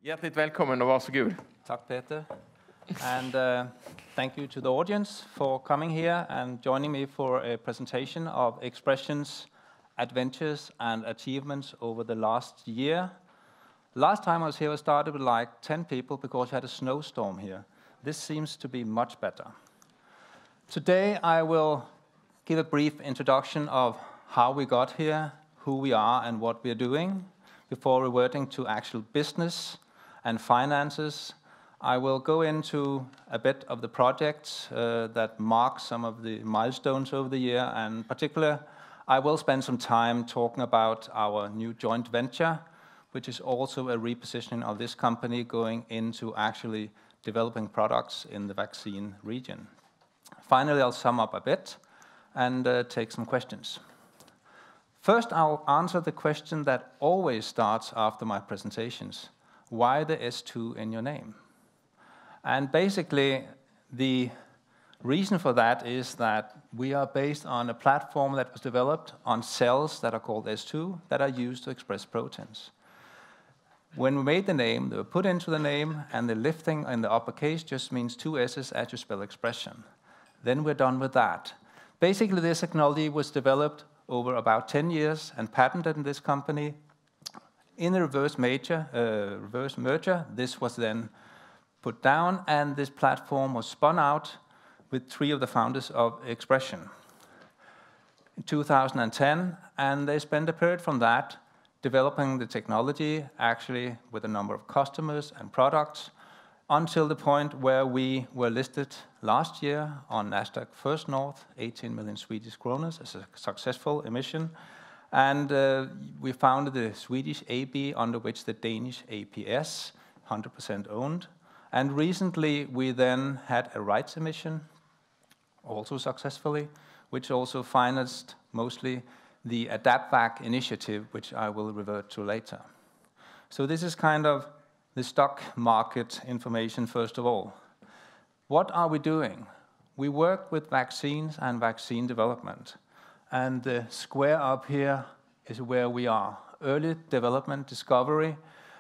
Hjärtligt välkommen och varsågod. Tack Peter. And thank you to the audience for coming here and joining me for a presentation of Expres2ion's adventures and achievements over the last year. Last time I was here, I started with like 10 people because we had a snowstorm here. This seems to be much better. Today I will give a brief introduction of how we got here, who we are and what we are doing, before reverting to actual business and finances. I will go into a bit of the projects that mark some of the milestones over the year, and in particular, I will spend some time talking about our new joint venture, which is also a repositioning of this company going into actually developing products in the vaccine region. Finally, I'll sum up a bit and take some questions. First, I'll answer the question that always starts after my presentations. Why the S2 in your name? And basically, the reason for that is that we are based on a platform that was developed on cells that are called S2 that are used to express proteins. When we made the name, they were put into the name, and the lifting in the uppercase just means two S's as you spell expression. Then we're done with that. Basically, this technology was developed over about 10 years and patented in this company. In the reverse merger, this was then put down, and this platform was spun out with 3 of the founders of Expres2ion in 2010, and they spent a period from that developing the technology, actually with a number of customers and products, until the point where we were listed last year on Nasdaq First North, 18 million Swedish kronor as a successful emission. And we founded the Swedish AB, under which the Danish APS, 100% owned. And recently, we then had a rights emission, also successfully, which also financed mostly the AdaptVac initiative, which I will revert to later. So this is kind of the stock market information, first of all. What are we doing? We work with vaccines and vaccine development. And the square up here is where we are. Early development, discovery,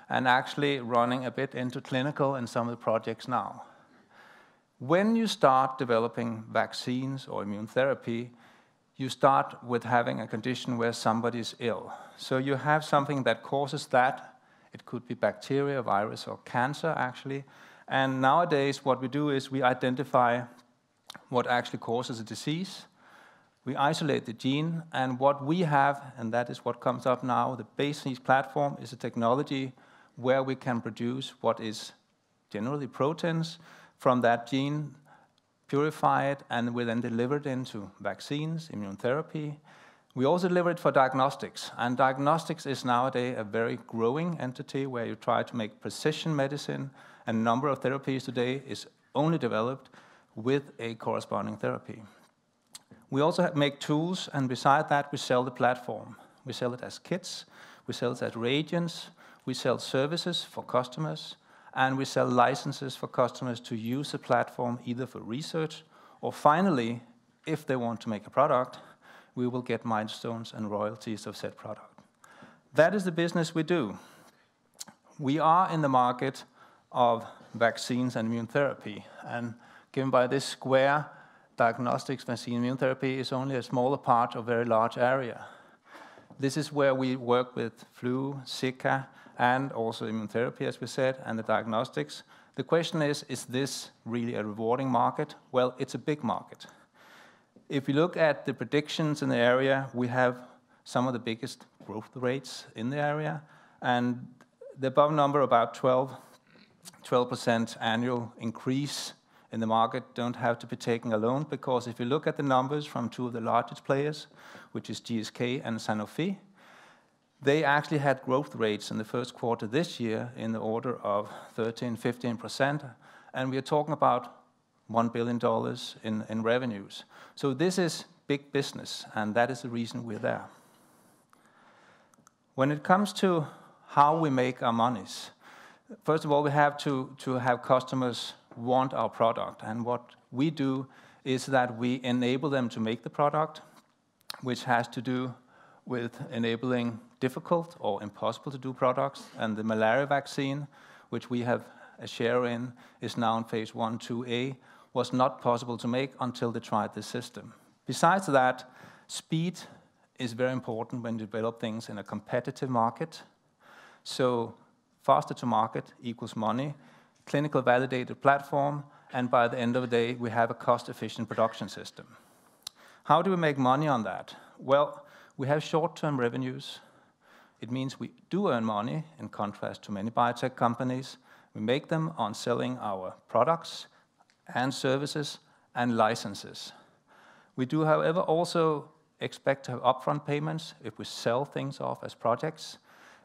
and actually running a bit into clinical in some of the projects now. When you start developing vaccines or immune therapy, you start with having a condition where somebody is ill. So you have something that causes that. It could be bacteria, virus, or cancer, actually. And nowadays, what we do is we identify what actually causes a disease. We isolate the gene, and what we have, and that is what comes up now, the base platform is a technology where we can produce what is generally proteins from that gene, purify it, and we then deliver it into vaccines, immune therapy. We also deliver it for diagnostics, and diagnostics is nowadays a very growing entity where you try to make precision medicine, and a number of therapies today is only developed with a corresponding therapy. We also make tools, and beside that, we sell the platform. We sell it as kits, we sell it as reagents, we sell services for customers, and we sell licenses for customers to use the platform either for research or finally, if they want to make a product, we will get milestones and royalties of said product. That is the business we do. We are in the market of vaccines and immune therapy, and given by this square, diagnostics, vaccine, immune therapy is only a smaller part of a very large area. This is where we work with flu, Zika, and also immune therapy, as we said, and the diagnostics. The question is this really a rewarding market? Well, it's a big market. If you look at the predictions in the area, we have some of the biggest growth rates in the area, and the above number, about 12% annual increase in the market, don't have to be taken alone, because if you look at the numbers from 2 of the largest players, which is GSK and Sanofi, they actually had growth rates in the first quarter this year in the order of 13-15%, and we are talking about $1 billion in revenues. So this is big business, and that is the reason we're there. When it comes to how we make our monies, first of all, we have to have customers want our product, and what we do is that we enable them to make the product, which has to do with enabling difficult or impossible to do products. And the malaria vaccine which we have a share in, is now in phase 1, 2A, was not possible to make until they tried this system. Besides that, speed is very important when you develop things in a competitive market. So faster to market equals money, clinical validated platform, and by the end of the day, we have a cost-efficient production system. How do we make money on that? Well, we have short-term revenues. It means we do earn money, in contrast to many biotech companies. We make them on selling our products and services and licenses. We do, however, also expect to have upfront payments if we sell things off as projects.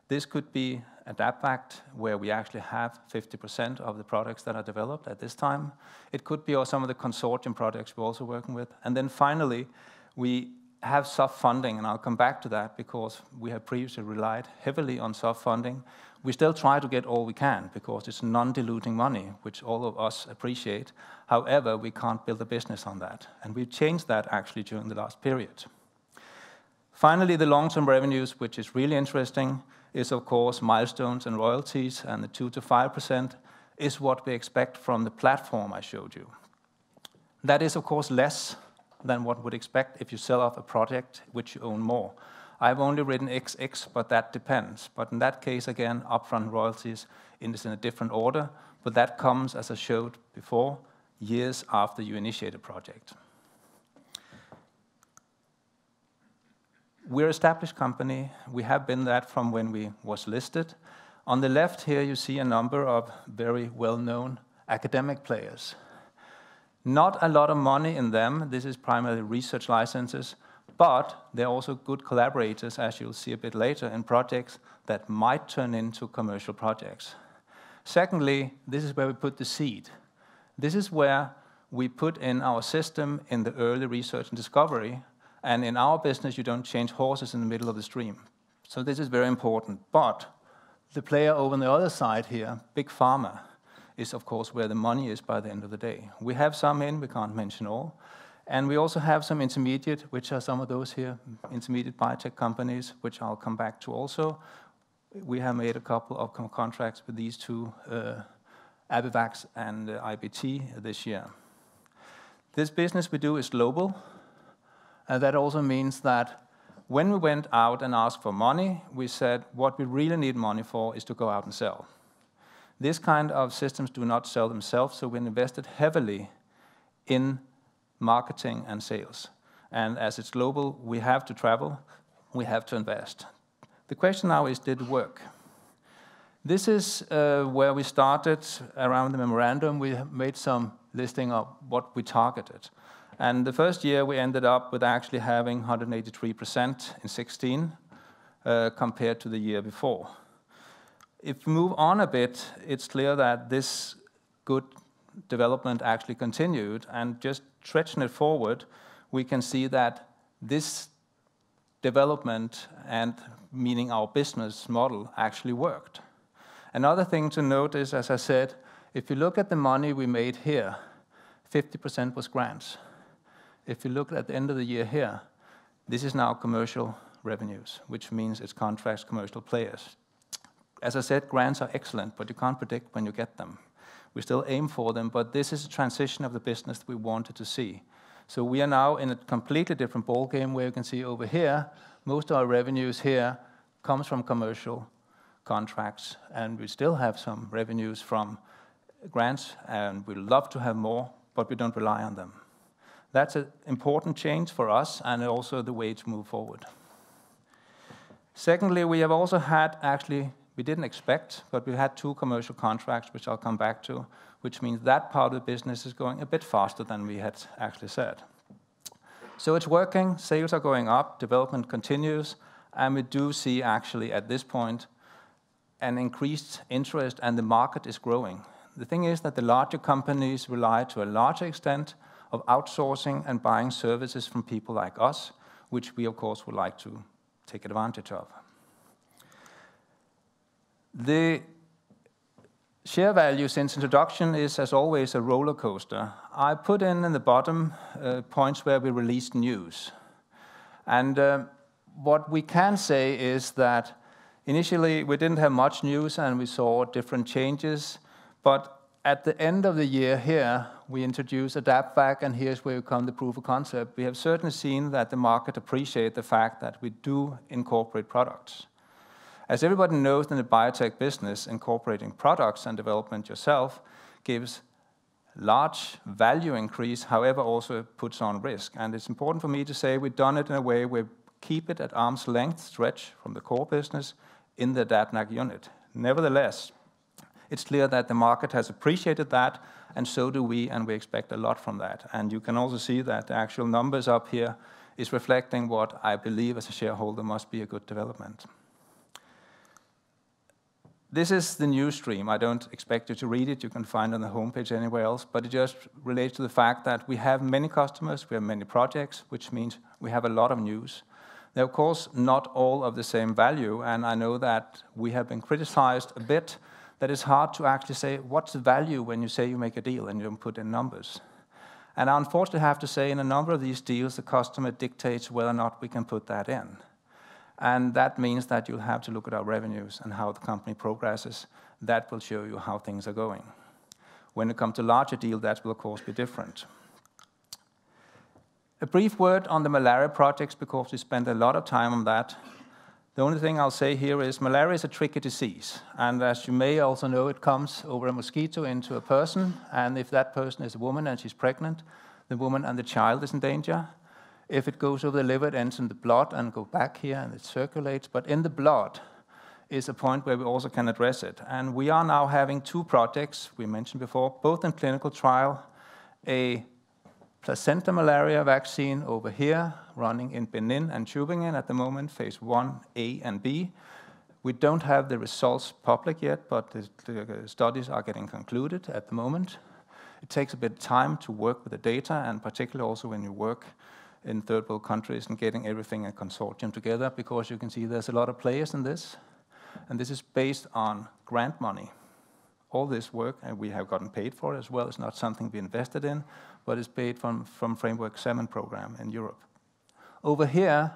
This could be AdaptVac, where we actually have 50% of the products that are developed at this time. It could be some of the consortium projects we're also working with. And then finally, we have soft funding, and I'll come back to that because we have previously relied heavily on soft funding. We still try to get all we can because it's non-diluting money, which all of us appreciate. However, we can't build a business on that, and we've changed that actually during the last period. Finally, the long-term revenues, which is really interesting, is of course milestones and royalties, and the 2 to 5% is what we expect from the platform I showed you. That is of course less than what would expect if you sell off a project which you own more. I've only written XX, but that depends. But in that case, again, upfront royalties is in a different order, but that comes, as I showed before, years after you initiate a project. We're an established company. We have been that from when we was listed. On the left here, you see a number of very well-known academic players. Not a lot of money in them. This is primarily research licenses, but they're also good collaborators, as you'll see a bit later, in projects that might turn into commercial projects. Secondly, this is where we put the seed. This is where we put in our system in the early research and discovery, and in our business, you don't change horses in the middle of the stream. So this is very important. But the player over on the other side here, Big Pharma, is of course where the money is by the end of the day. We have some in, we can't mention all. And we also have some intermediate, which are some of those here, intermediate biotech companies, which I'll come back to also. We have made a couple of contracts with these two, Abivax and IBT this year. This business we do is global. And that also means that when we went out and asked for money, we said what we really need money for is to go out and sell. This kind of systems do not sell themselves, so we invested heavily in marketing and sales. And as it's global, we have to travel, we have to invest. The question now is, did it work? This is where we started around the memorandum. We made some listing of what we targeted. And the first year we ended up with actually having 183% in 16 compared to the year before. If we move on a bit, it's clear that this good development actually continued, and just stretching it forward, we can see that this development, and meaning our business model, actually worked. Another thing to note is, as I said, if you look at the money we made here, 50% was grants. If you look at the end of the year here, this is now commercial revenues, which means it's contracts, commercial players. As I said, grants are excellent, but you can't predict when you get them. We still aim for them, but this is a transition of the business that we wanted to see. So we are now in a completely different ballgame, where you can see over here, most of our revenues here comes from commercial contracts, and we still have some revenues from grants, and we'd love to have more, but we don't rely on them. That's an important change for us, and also the way to move forward. Secondly, we have also had, actually, we didn't expect, but we had 2 commercial contracts, which I'll come back to, which means that part of the business is going a bit faster than we had actually said. So it's working, sales are going up, development continues, and we do see actually at this point an increased interest, and the market is growing. The thing is that the larger companies rely to a larger extent of outsourcing and buying services from people like us, which we of course would like to take advantage of. The share value since introduction is, as always, a roller coaster. I put in the bottom points where we released news. And what we can say is that Initially, we didn't have much news and we saw different changes, but at the end of the year here, we introduced AdaptVac, and here's where we come the proof of concept. We have certainly seen that the market appreciates the fact that we do incorporate products. As everybody knows in the biotech business, incorporating products and development yourself gives large value increase, however also puts on risk. And it's important for me to say we've done it in a way where we keep it at arm's length stretch from the core business in the AdaptVac unit. Nevertheless, it's clear that the market has appreciated that, and so do we, and we expect a lot from that. And you can also see that the actual numbers up here is reflecting what I believe as a shareholder must be a good development. This is the news stream. I don't expect you to read it. You can find it on the homepage anywhere else, but it just relates to the fact that we have many customers, we have many projects, which means we have a lot of news. They're of course not all of the same value, and I know that we have been criticized a bit that it's hard to actually say what's the value when you say you make a deal and you don't put in numbers. And I unfortunately have to say in a number of these deals, the customer dictates whether or not we can put that in. And that means that you'll have to look at our revenues and how the company progresses. That will show you how things are going. When it comes to larger deal, that will of course be different. A brief word on the malaria projects, because we spent a lot of time on that. The only thing I'll say here is malaria is a tricky disease. And as you may also know, it comes over a mosquito into a person. And if that person is a woman and she's pregnant, the woman and the child is in danger. If it goes over the liver, it ends in the blood and go back here and it circulates. But in the blood is a point where we also can address it. And we are now having 2 projects, we mentioned before, both in clinical trial, a placenta malaria vaccine over here, running in Benin and Tübingen at the moment, phase 1A and B. We don't have the results public yet, but the studies are getting concluded at the moment. It takes a bit of time to work with the data, and particularly also when you work in third world countries and getting everything in consortium together, because you can see there's a lot of players in this, and this is based on grant money. All this work, and we have gotten paid for it as well, it's not something we invested in, but it's paid from Framework 7 program in Europe. Over here,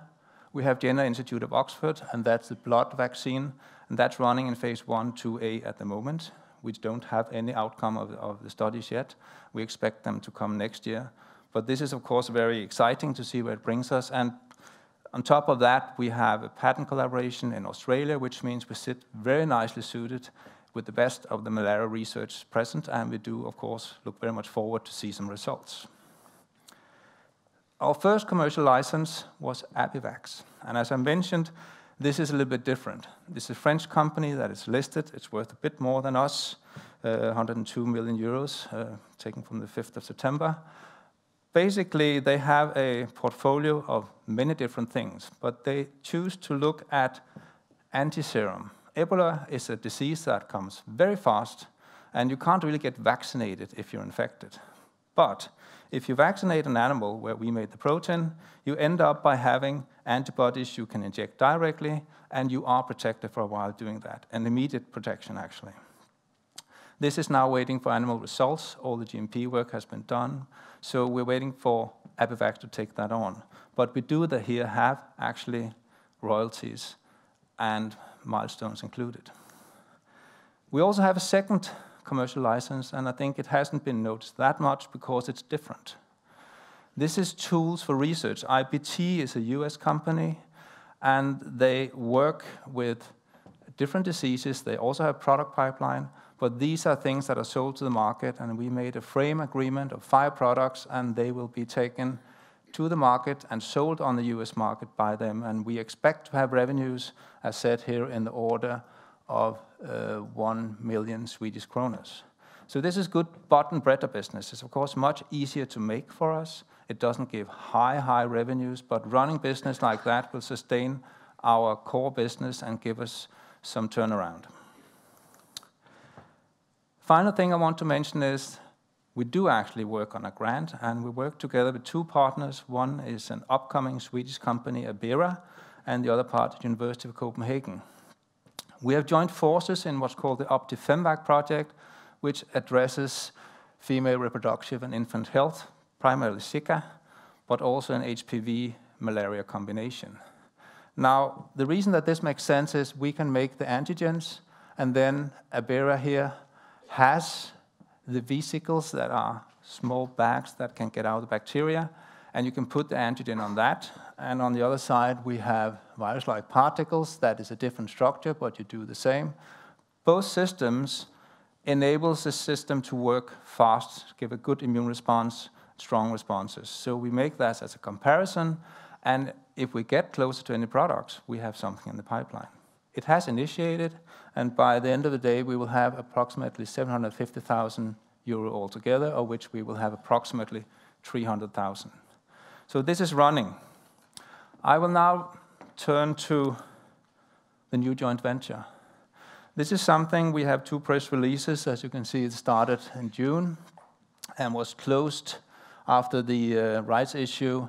we have Jenner Institute of Oxford, and that's the blood vaccine, and that's running in phase 1-2A at the moment. We don't have any outcome of the studies yet. We expect them to come next year. But this is, of course, very exciting to see where it brings us. And on top of that, we have a patent collaboration in Australia, which means we sit very nicely suited with the best of the malaria research present, and we do, of course, look very much forward to see some results. Our first commercial license was Abivax, and as I mentioned, this is a little bit different. This is a French company that is listed. It's worth a bit more than us, 102 million euros, taken from the 5th of September. Basically, they have a portfolio of many different things, but they choose to look at antiserum. Ebola is a disease that comes very fast, and you can't really get vaccinated if you're infected. But if you vaccinate an animal where we made the protein, you end up by having antibodies you can inject directly, and you are protected for a while doing that, an immediate protection actually. This is now waiting for animal results. All the GMP work has been done, so we're waiting for Abivax to take that on. But we do here have actually royalties and milestones included. We also have a second commercial license, and I think it hasn't been noticed that much because it's different. This is tools for research. IPT is a US company, and they work with different diseases. They also have product pipeline, but these are things that are sold to the market, and we made a frame agreement of 5 products, and they will be taken to the market and sold on the US market by them, and we expect to have revenues, as said here, in the order of 1 million Swedish kronor. So this is good button bread business. It's of course much easier to make for us. It doesn't give high revenues, but running business like that will sustain our core business and give us some turnaround. Final thing I want to mention is we do actually work on a grant, and we work together with 2 partners. One is an upcoming Swedish company, Abera, and the other part, University of Copenhagen. We have joined forces in what's called the OptiFemVac project, which addresses female reproductive and infant health, primarily Zika, but also an HPV malaria combination. Now, the reason that this makes sense is we can make the antigens, and then Abera here has the vesicles that are small bags that can get out the bacteria, and you can put the antigen on that. And on the other side, we have virus-like particles. That is a different structure, but you do the same. Both systems enables the system to work fast, give a good immune response, strong responses. So we make that as a comparison, and if we get closer to any products, we have something in the pipeline. It has initiated, and by the end of the day, we will have approximately 750,000 euro altogether, of which we will have approximately 300,000. So this is running. I will now turn to the new joint venture. This is something we have 2 press releases. As you can see, it started in June and was closed after the rights issue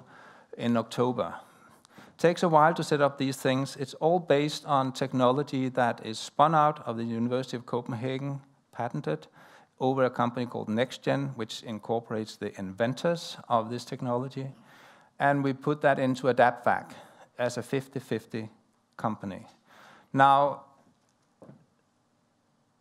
in October. It takes a while to set up these things. It's all based on technology that is spun out of the University of Copenhagen, patented, over a company called NextGen, which incorporates the inventors of this technology. And we put that into AdaptVac as a 50-50 company. Now,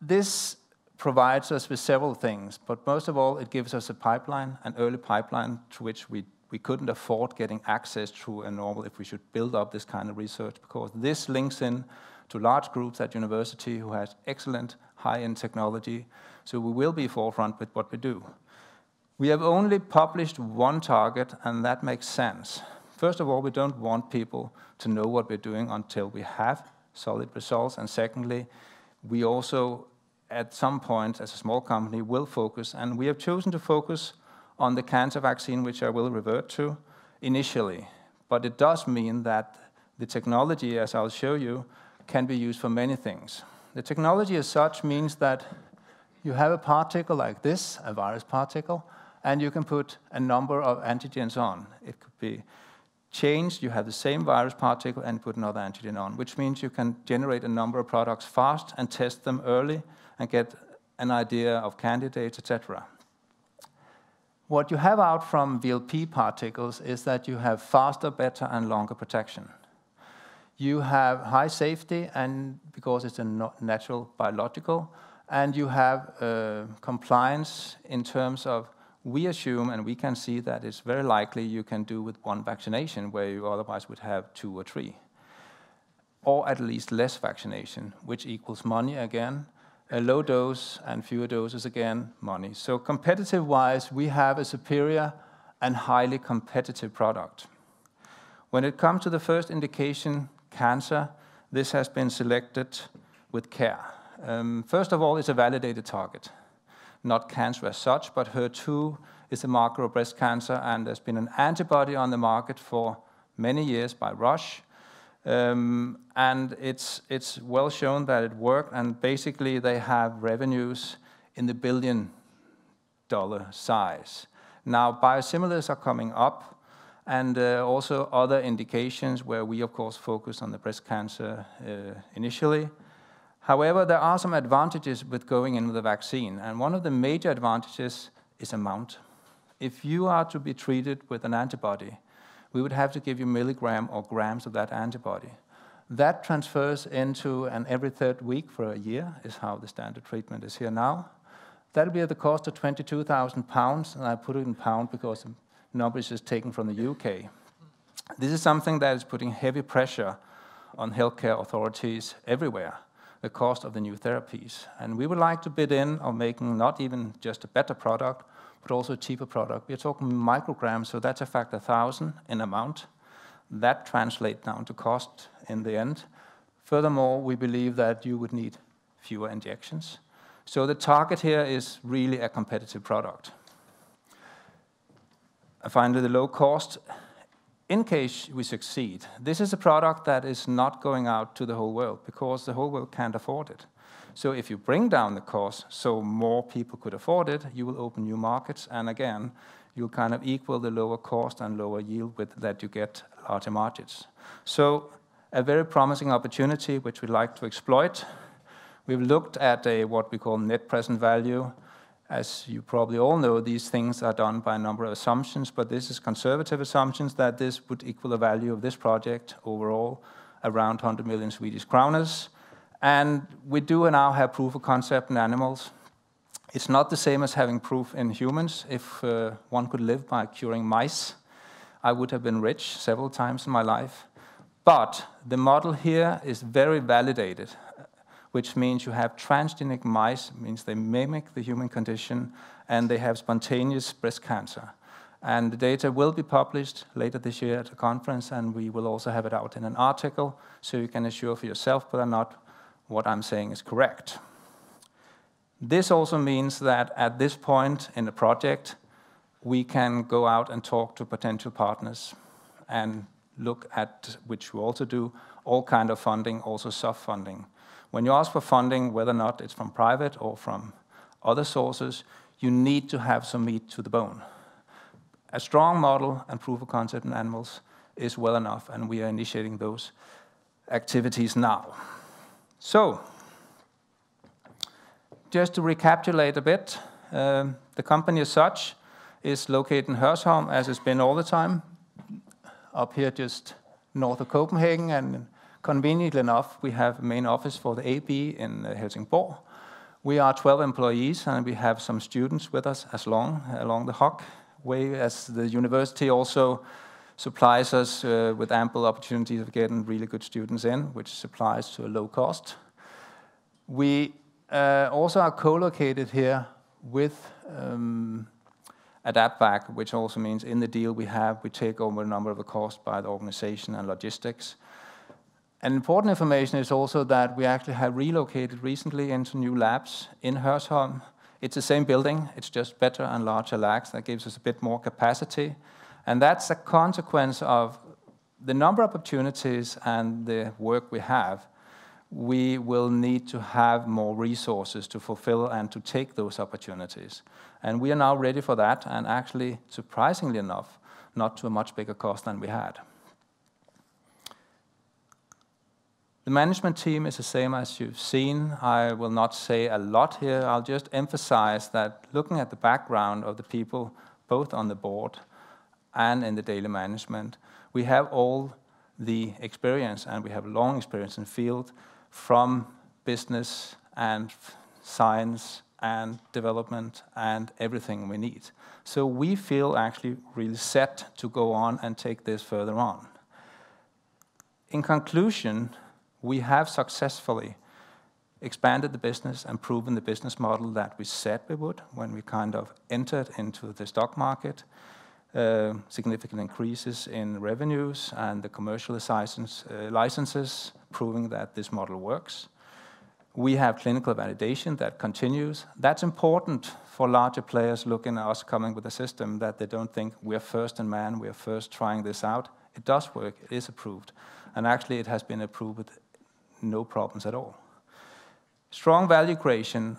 this provides us with several things, but most of all, it gives us a pipeline, an early pipeline to which we couldn't afford getting access through a normal if we should build up this kind of research, because this links in to large groups at university who has excellent high-end technology, so we will be forefront with what we do. We have only published 1 target, and that makes sense. First of all, we don't want people to know what we're doing until we have solid results, and secondly, we also, at some point, as a small company, will focus, and we have chosen to focus on the cancer vaccine, which I will revert to initially. But it does mean that the technology, as I'll show you, can be used for many things. The technology as such means that you have a particle like this, a virus particle, and you can put a number of antigens on. It could be changed, you have the same virus particle and put another antigen on, which means you can generate a number of products fast and test them early and get an idea of candidates, etc. What you have out from VLP particles is that you have faster, better, and longer protection. You have high safety, and because it's a natural biological, and you have compliance in terms of, we assume, and we can see that it's very likely you can do with 1 vaccination, where you otherwise would have 2 or 3. Or at least less vaccination, which equals money again. A low dose and fewer doses again, money. So competitive-wise, we have a superior and highly competitive product. When it comes to the first indication, cancer, this has been selected with care. First of all, it's a validated target. Not cancer as such, but HER2 is a marker of breast cancer, and there's been an antibody on the market for many years by Roche. And it's well shown that it worked, and basically they have revenues in the billion-dollar size. Now, biosimilars are coming up, and also other indications where we, of course, focus on the breast cancer initially. However, there are some advantages with going in with a vaccine, and one of the major advantages is amount. If you are to be treated with an antibody, we would have to give you milligram or grams of that antibody. That transfers into an every 3rd week for a year, is how the standard treatment is here now. That'll be at the cost of £22,000, and I put it in pound because the number is just taken from the UK. This is something that is putting heavy pressure on healthcare authorities everywhere, the cost of the new therapies. And we would like to bid in on making not even just a better product, but also a cheaper product. We're talking micrograms, so that's a factor 1,000 in amount. That translates down to cost in the end. Furthermore, we believe that you would need fewer injections. So the target here is really a competitive product. Finally, the low cost. In case we succeed, this is a product that is not going out to the whole world because the whole world can't afford it. So if you bring down the cost so more people could afford it, you will open new markets, and again, you'll kind of equal the lower cost and lower yield with that you get larger margins. So a very promising opportunity which we'd like to exploit. We've looked at what we call net present value. As you probably all know, these things are done by a number of assumptions, but this is conservative assumptions that this would equal the value of this project overall around 100 million Swedish kroners. And we do now have proof of concept in animals. It's not the same as having proof in humans. If one could live by curing mice, I would have been rich several times in my life. But the model here is very validated, which means you have transgenic mice, means they mimic the human condition, and they have spontaneous breast cancer. And the data will be published later this year at a conference, and we will also have it out in an article, so you can assure for yourself whether or not what I'm saying is correct. This also means that at this point in the project, we can go out and talk to potential partners and look at, which we also do, all kind of funding, also soft funding. When you ask for funding, whether or not it's from private or from other sources, you need to have some meat to the bone. A strong model and proof of concept in animals is well enough, and we are initiating those activities now. So, just to recapitulate a bit, the company as such is located in Hørsholm, as it's been all the time, up here just north of Copenhagen, and conveniently enough, we have a main office for the AB in Helsingborg. We are 12 employees, and we have some students with us along the Hock way, as the university also supplies us with ample opportunities of getting really good students in, which supplies to a low cost. We also are co-located here with AdaptVac, which also means in the deal we take over a number of the costs by the organization and logistics. And important information is also that we actually have relocated recently into new labs in Hørsholm. It's the same building, it's just better and larger labs. That gives us a bit more capacity. And that's a consequence of the number of opportunities and the work we have. We will need to have more resources to fulfill and to take those opportunities. And we are now ready for that, and actually, surprisingly enough, not to a much bigger cost than we had. The management team is the same as you've seen. I will not say a lot here. I'll just emphasize that looking at the background of the people, both on the board and in the daily management, we have all the experience, and we have long experience in field, from business and science and development and everything we need. So we feel actually really set to go on and take this further on. In conclusion, we have successfully expanded the business and proven the business model that we said we would when we kind of entered into the stock market. Significant increases in revenues and the commercial licenses, proving that this model works. We have clinical validation that continues. That's important for larger players looking at us coming with a system, that they don't think we're first in man, we're first trying this out. It does work, it is approved. And actually it has been approved with no problems at all. Strong value creation,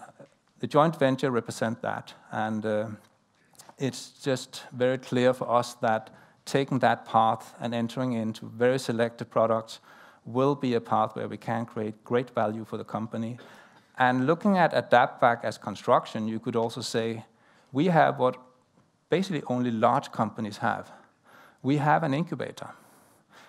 the joint venture represents that. And it's just very clear for us that taking that path and entering into very selected products will be a path where we can create great value for the company. And looking at AdaptVac as construction, you could also say we have what basically only large companies have. We have an incubator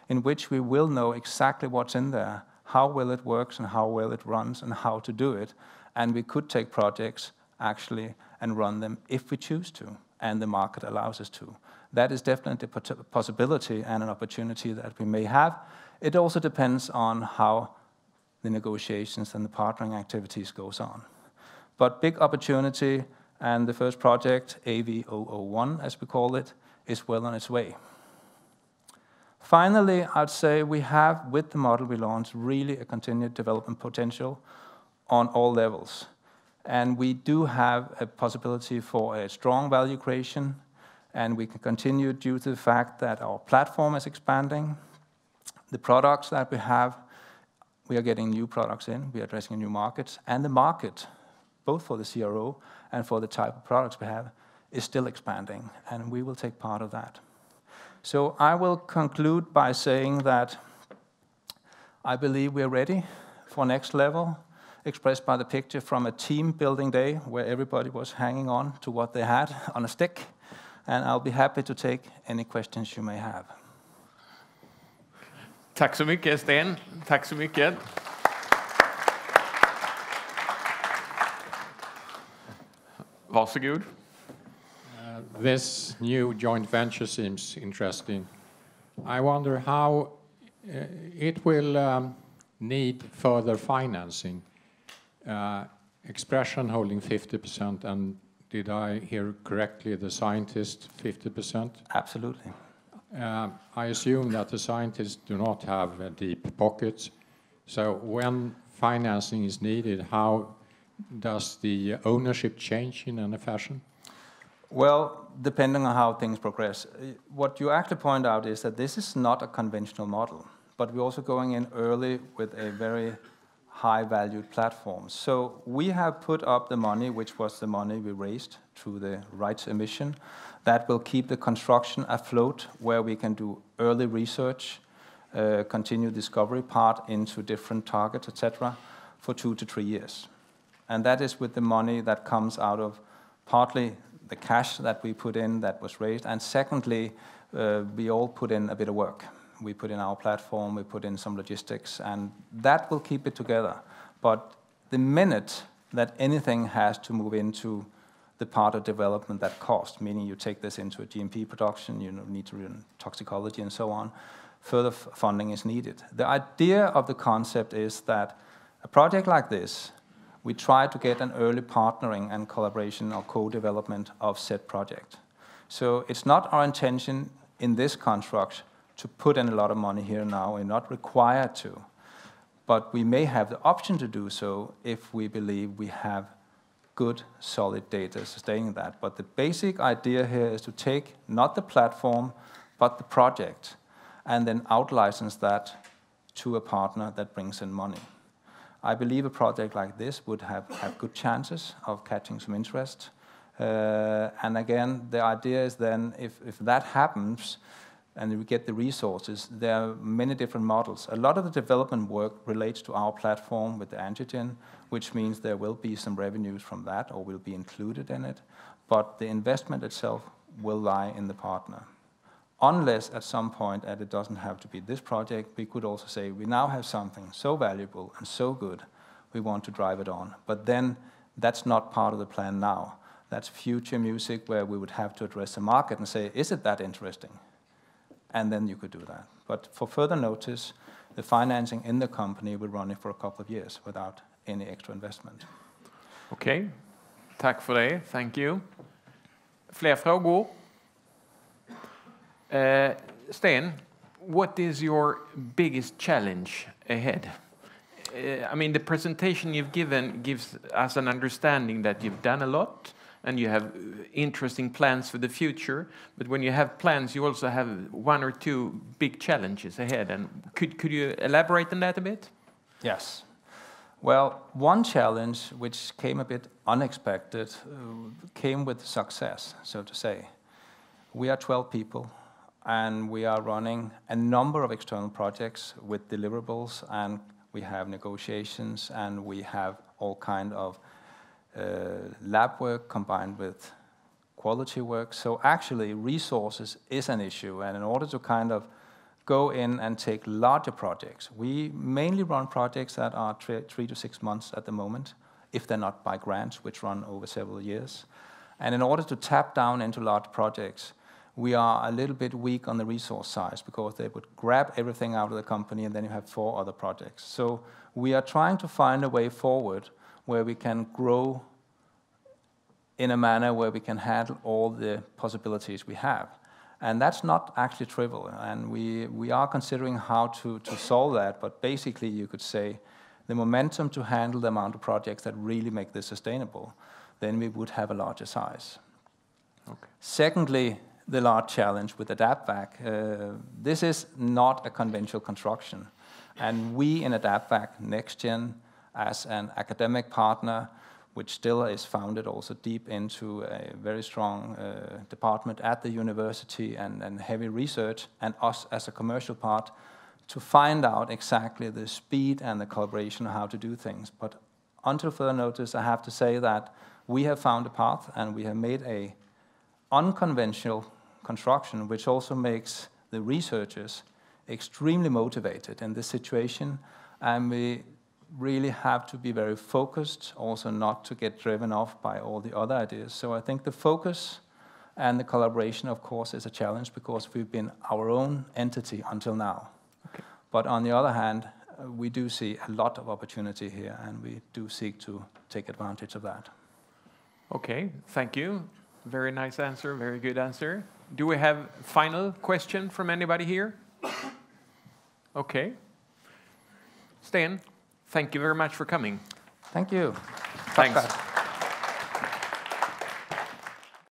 in which we will know exactly what's in there, how well it works and how well it runs and how to do it. And we could take projects actually and run them if we choose to, and the market allows us to. That is definitely a possibility and an opportunity that we may have. It also depends on how the negotiations and the partnering activities goes on. But big opportunity, and the first project, AV001 as we call it, is well on its way. Finally, I'd say we have, with the model we launched, really a continued development potential on all levels. And we do have a possibility for a strong value creation, and we can continue due to the fact that our platform is expanding. The products that we have, we are getting new products in, we are addressing new markets, and the market, both for the CRO and for the type of products we have, is still expanding, and we will take part of that. So I will conclude by saying that I believe we're ready for next level, expressed by the picture from a team building day where everybody was hanging on to what they had on a stick. And I'll be happy to take any questions you may have. Tack så mycket, Sten. Tack så mycket. Varsågod. This new joint venture seems interesting. I wonder how it will need further financing. Expres2ion holding 50%, and did I hear correctly, the scientist 50%? Absolutely. I assume that the scientists do not have deep pockets. So when financing is needed, how does the ownership change in any fashion? Well, depending on how things progress. What you actually point out is that this is not a conventional model, but we're also going in early with a very high-valued platform. So we have put up the money, which was the money we raised through the rights emission, that will keep the construction afloat, where we can do early research, continue discovery part into different targets, etc., for 2 to 3 years. And that is with the money that comes out of partly the cash that we put in that was raised, and secondly, we all put in a bit of work. We put in our platform, we put in some logistics, and that will keep it together. But the minute that anything has to move into the part of development that costs, meaning you take this into a GMP production, you need to run toxicology and so on, further funding is needed. The idea of the concept is that a project like this, we try to get an early partnering and collaboration or co-development of said project. So it's not our intention in this construct to put in a lot of money here now. We're not required to. But we may have the option to do so if we believe we have good, solid data sustaining that. But the basic idea here is to take not the platform, but the project, and then out-license that to a partner that brings in money. I believe a project like this would have good chances of catching some interest. And again, the idea is then, if that happens, and we get the resources, there are many different models. A lot of the development work relates to our platform with the antigen, which means there will be some revenues from that, or will be included in it. But the investment itself will lie in the partner. Unless at some point, and it doesn't have to be this project, we could also say, we now have something so valuable and so good, we want to drive it on. But then, that's not part of the plan now. That's future music where we would have to address the market and say, is it that interesting? And then you could do that. But for further notice, the financing in the company will run it for a couple of years without any extra investment. Okej, tack för det. Thank you. Fler frågor? Sten, what is your biggest challenge ahead? I mean, the presentation you've given gives us an understanding that you've done a lot and you have interesting plans for the future. But when you have plans, you also have 1 or 2 big challenges ahead. And could you elaborate on that a bit? Yes. Well, one challenge, which came a bit unexpected, came with success, so to say. We are 12 people, and we are running a number of external projects with deliverables, and we have negotiations, and we have all kind of lab work combined with quality work. So actually, resources is an issue, and in order to kind of go in and take larger projects, we mainly run projects that are 3 to 6 months at the moment, if they're not by grants, which run over several years. And in order to tap down into large projects, we are a little bit weak on the resource size, because they would grab everything out of the company, and then you have 4 other projects. So we are trying to find a way forward where we can grow in a manner where we can handle all the possibilities we have. And that's not actually trivial, and we are considering how to solve that, but basically you could say the momentum to handle the amount of projects that really make this sustainable, then we would have a larger size. Okay. Secondly, the large challenge with AdaptVac. This is not a conventional construction, and we in AdaptVac NextGen, as an academic partner, which still is founded also deep into a very strong department at the university and heavy research, and us as a commercial part, to find out exactly the speed and the collaboration of how to do things. But until further notice, I have to say that we have found a path, and we have made a unconventional construction, which also makes the researchers extremely motivated in this situation, and we really have to be very focused, also not to get driven off by all the other ideas. So I think the focus and the collaboration, of course, is a challenge because we've been our own entity until now. Okay. But on the other hand, we do see a lot of opportunity here, and we do seek to take advantage of that. Okay, thank you. Very nice answer, very good answer. Do we have a final question from anybody here? Okay. Steen, thank you very much for coming. Thank you. Thanks.